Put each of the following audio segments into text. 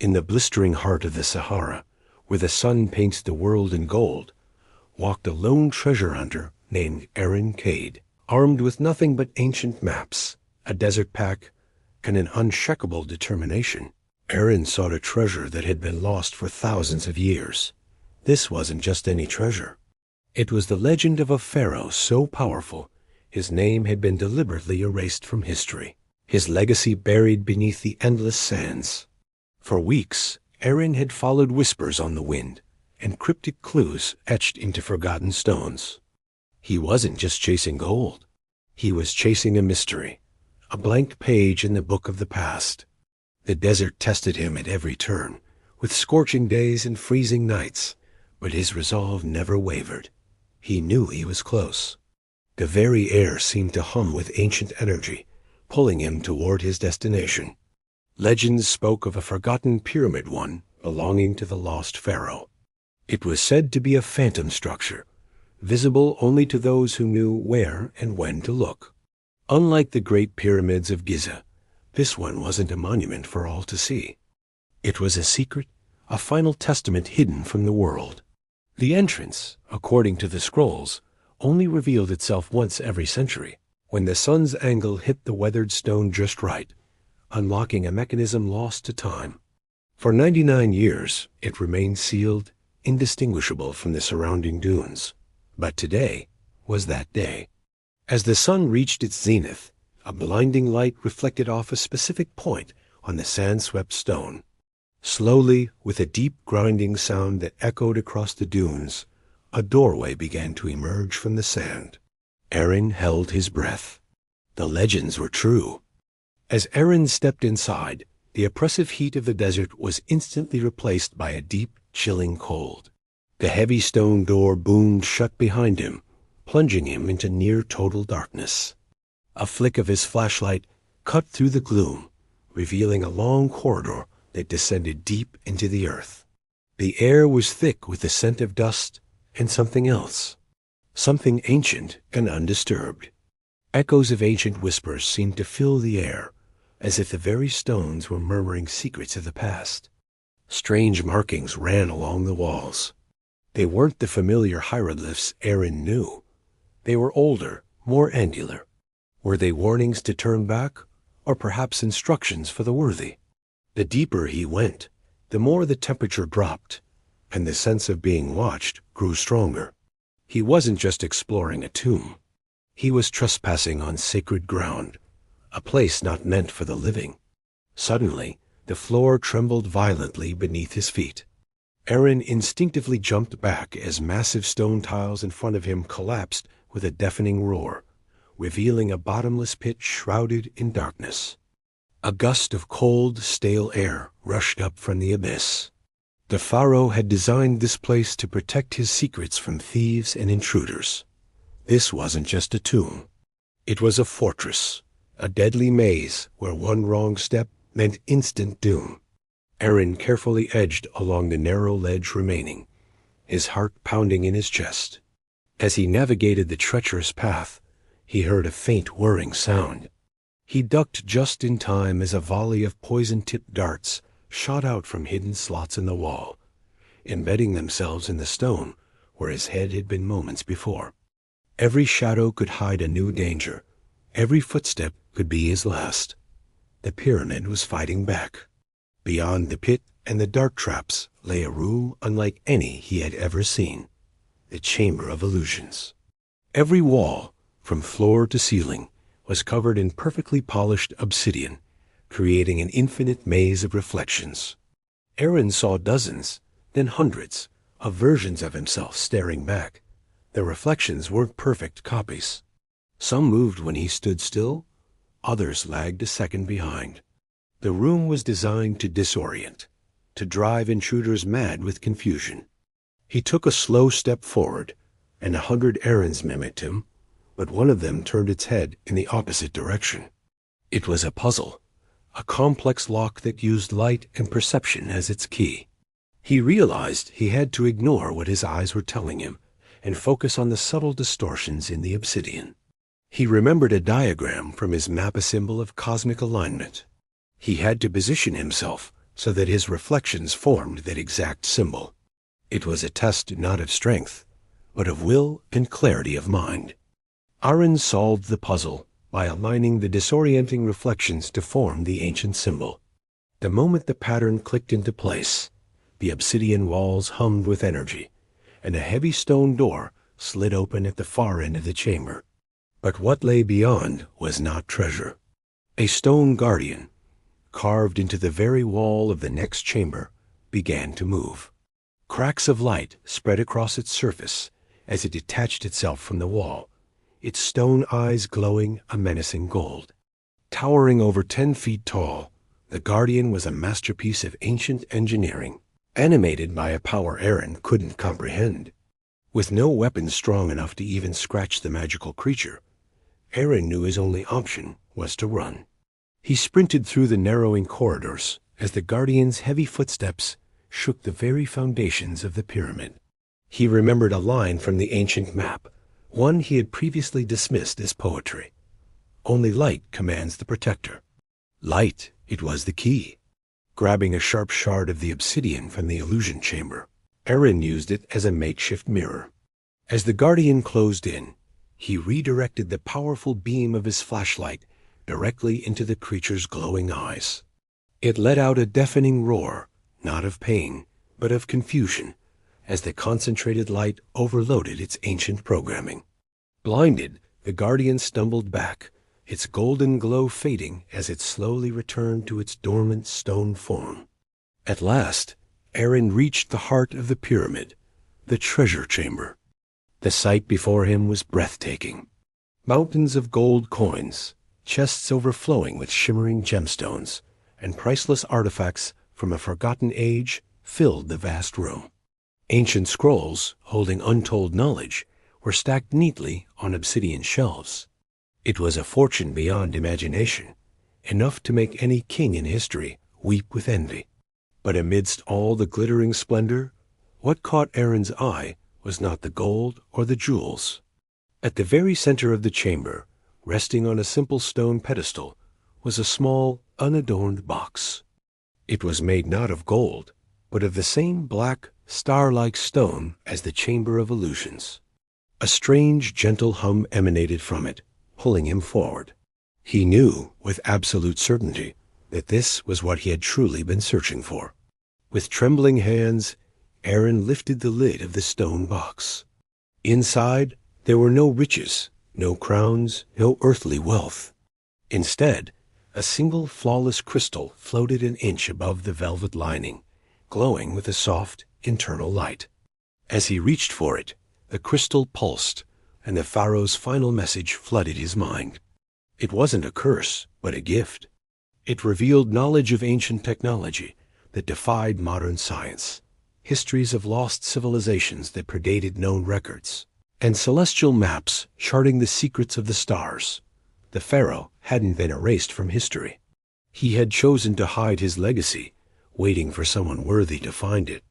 In the blistering heart of the Sahara, where the sun paints the world in gold, walked a lone treasure hunter named Arin, armed with nothing but ancient maps, a desert pack, and an unshakable determination. Arin sought a treasure that had been lost for thousands of years. This wasn't just any treasure. It was the legend of a pharaoh so powerful, his name had been deliberately erased from history, his legacy buried beneath the endless sands. For weeks, Arin had followed whispers on the wind and cryptic clues etched into forgotten stones. He wasn't just chasing gold. He was chasing a mystery, a blank page in the book of the past. The desert tested him at every turn, with scorching days and freezing nights, but his resolve never wavered. He knew he was close. The very air seemed to hum with ancient energy, pulling him toward his destination. Legends spoke of a forgotten pyramid one belonging to the lost pharaoh. It was said to be a phantom structure, visible only to those who knew where and when to look. Unlike the great pyramids of Giza, this one wasn't a monument for all to see. It was a secret, a final testament hidden from the world. The entrance, according to the scrolls, only revealed itself once every century, when the sun's angle hit the weathered stone just right, unlocking a mechanism lost to time. For 99 years, it remained sealed, indistinguishable from the surrounding dunes. But today was that day. As the sun reached its zenith, a blinding light reflected off a specific point on the sand-swept stone. Slowly, with a deep grinding sound that echoed across the dunes, a doorway began to emerge from the sand. Arin held his breath. The legends were true. As Arin stepped inside, the oppressive heat of the desert was instantly replaced by a deep, chilling cold. The heavy stone door boomed shut behind him, plunging him into near-total darkness. A flick of his flashlight cut through the gloom, revealing a long corridor that descended deep into the earth. The air was thick with the scent of dust and something else, something ancient and undisturbed. Echoes of ancient whispers seemed to fill the air, as if the very stones were murmuring secrets of the past. Strange markings ran along the walls. They weren't the familiar hieroglyphs Arin knew. They were older, more angular. Were they warnings to turn back, or perhaps instructions for the worthy? The deeper he went, the more the temperature dropped, and the sense of being watched grew stronger. He wasn't just exploring a tomb. He was trespassing on sacred ground, a place not meant for the living. Suddenly, the floor trembled violently beneath his feet. Arin instinctively jumped back as massive stone tiles in front of him collapsed with a deafening roar, revealing a bottomless pit shrouded in darkness. A gust of cold, stale air rushed up from the abyss. The Pharaoh had designed this place to protect his secrets from thieves and intruders. This wasn't just a tomb. It was a fortress, a deadly maze where one wrong step meant instant doom. Arin carefully edged along the narrow ledge remaining, his heart pounding in his chest. As he navigated the treacherous path, he heard a faint whirring sound. He ducked just in time as a volley of poison-tipped darts shot out from hidden slots in the wall, embedding themselves in the stone where his head had been moments before. Every shadow could hide a new danger. Every footstep could be his last. The pyramid was fighting back. Beyond the pit and the dart traps lay a room unlike any he had ever seen, the Chamber of Illusions. Every wall, from floor to ceiling, was covered in perfectly polished obsidian, creating an infinite maze of reflections. Arin saw dozens, then hundreds, of versions of himself staring back. The reflections weren't perfect copies. Some moved when he stood still, others lagged a second behind. The room was designed to disorient, to drive intruders mad with confusion. He took a slow step forward, and 100 Arins mimicked him, but one of them turned its head in the opposite direction. It was a puzzle, a complex lock that used light and perception as its key. He realized he had to ignore what his eyes were telling him and focus on the subtle distortions in the obsidian. He remembered a diagram from his map, a symbol of cosmic alignment. He had to position himself so that his reflections formed that exact symbol. It was a test not of strength, but of will and clarity of mind. Arin solved the puzzle by aligning the disorienting reflections to form the ancient symbol. The moment the pattern clicked into place, the obsidian walls hummed with energy, and a heavy stone door slid open at the far end of the chamber. But what lay beyond was not treasure. A stone guardian, carved into the very wall of the next chamber, began to move. Cracks of light spread across its surface as it detached itself from the wall, its stone eyes glowing a menacing gold. Towering over 10 feet tall, the Guardian was a masterpiece of ancient engineering, animated by a power Arin couldn't comprehend. With no weapon strong enough to even scratch the magical creature, Arin knew his only option was to run. He sprinted through the narrowing corridors as the Guardian's heavy footsteps shook the very foundations of the pyramid. He remembered a line from the ancient map, one he had previously dismissed as poetry. Only light commands the protector. Light, it was the key. Grabbing a sharp shard of the obsidian from the illusion chamber, Arin used it as a makeshift mirror. As the Guardian closed in, he redirected the powerful beam of his flashlight directly into the creature's glowing eyes. It let out a deafening roar, not of pain, but of confusion, as the concentrated light overloaded its ancient programming. Blinded, the Guardian stumbled back, its golden glow fading as it slowly returned to its dormant stone form. At last, Arin reached the heart of the pyramid, the treasure chamber. The sight before him was breathtaking. Mountains of gold coins, chests overflowing with shimmering gemstones, and priceless artifacts from a forgotten age filled the vast room. Ancient scrolls, holding untold knowledge, were stacked neatly on obsidian shelves. It was a fortune beyond imagination, enough to make any king in history weep with envy. But amidst all the glittering splendor, what caught Arin's eye was not the gold or the jewels. At the very center of the chamber, resting on a simple stone pedestal, was a small, unadorned box. It was made not of gold, but of the same black, star-like stone as the Chamber of Illusions. A strange, gentle hum emanated from it, pulling him forward. He knew, with absolute certainty, that this was what he had truly been searching for. With trembling hands, Arin lifted the lid of the stone box. Inside, there were no riches, no crowns, no earthly wealth. Instead, a single flawless crystal floated an inch above the velvet lining, glowing with a soft, internal light. As he reached for it, the crystal pulsed, and the Pharaoh's final message flooded his mind. It wasn't a curse, but a gift. It revealed knowledge of ancient technology that defied modern science, histories of lost civilizations that predated known records, and celestial maps charting the secrets of the stars. The Pharaoh hadn't been erased from history. He had chosen to hide his legacy, waiting for someone worthy to find it.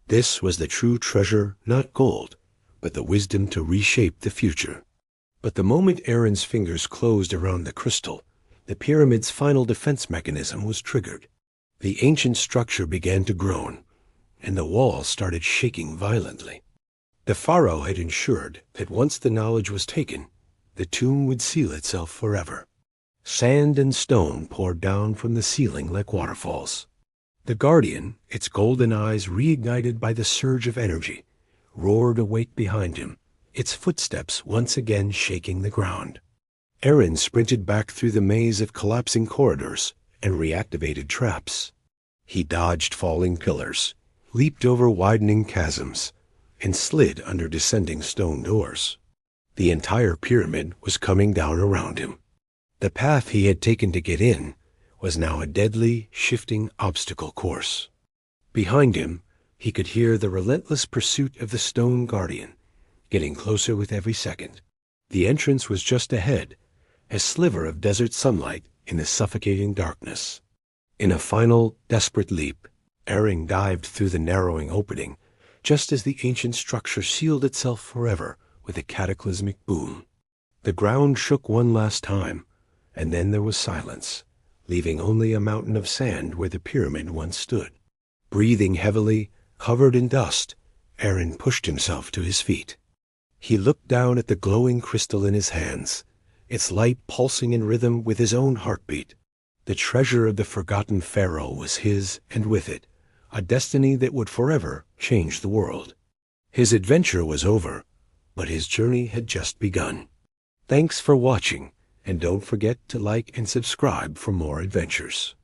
This was the true treasure, not gold, but the wisdom to reshape the future. But the moment Arin's fingers closed around the crystal, the pyramid's final defense mechanism was triggered. The ancient structure began to groan, and the walls started shaking violently. The Pharaoh had ensured that once the knowledge was taken, the tomb would seal itself forever. Sand and stone poured down from the ceiling like waterfalls. The Guardian, its golden eyes reignited by the surge of energy, roared a weight behind him, its footsteps once again shaking the ground. Arin sprinted back through the maze of collapsing corridors and reactivated traps. He dodged falling pillars, leaped over widening chasms, and slid under descending stone doors. The entire pyramid was coming down around him. The path he had taken to get in was now a deadly, shifting obstacle course. Behind him, he could hear the relentless pursuit of the stone Guardian, getting closer with every second. The entrance was just ahead, a sliver of desert sunlight in the suffocating darkness. In a final, desperate leap, Arin dived through the narrowing opening, just as the ancient structure sealed itself forever with a cataclysmic boom. The ground shook one last time, and then there was silence, leaving only a mountain of sand where the pyramid once stood. Breathing heavily, covered in dust, Arin pushed himself to his feet. He looked down at the glowing crystal in his hands, its light pulsing in rhythm with his own heartbeat. The treasure of the forgotten Pharaoh was his, and with it, a destiny that would forever change the world. His adventure was over, but his journey had just begun. Thanks for watching, and don't forget to like and subscribe for more adventures.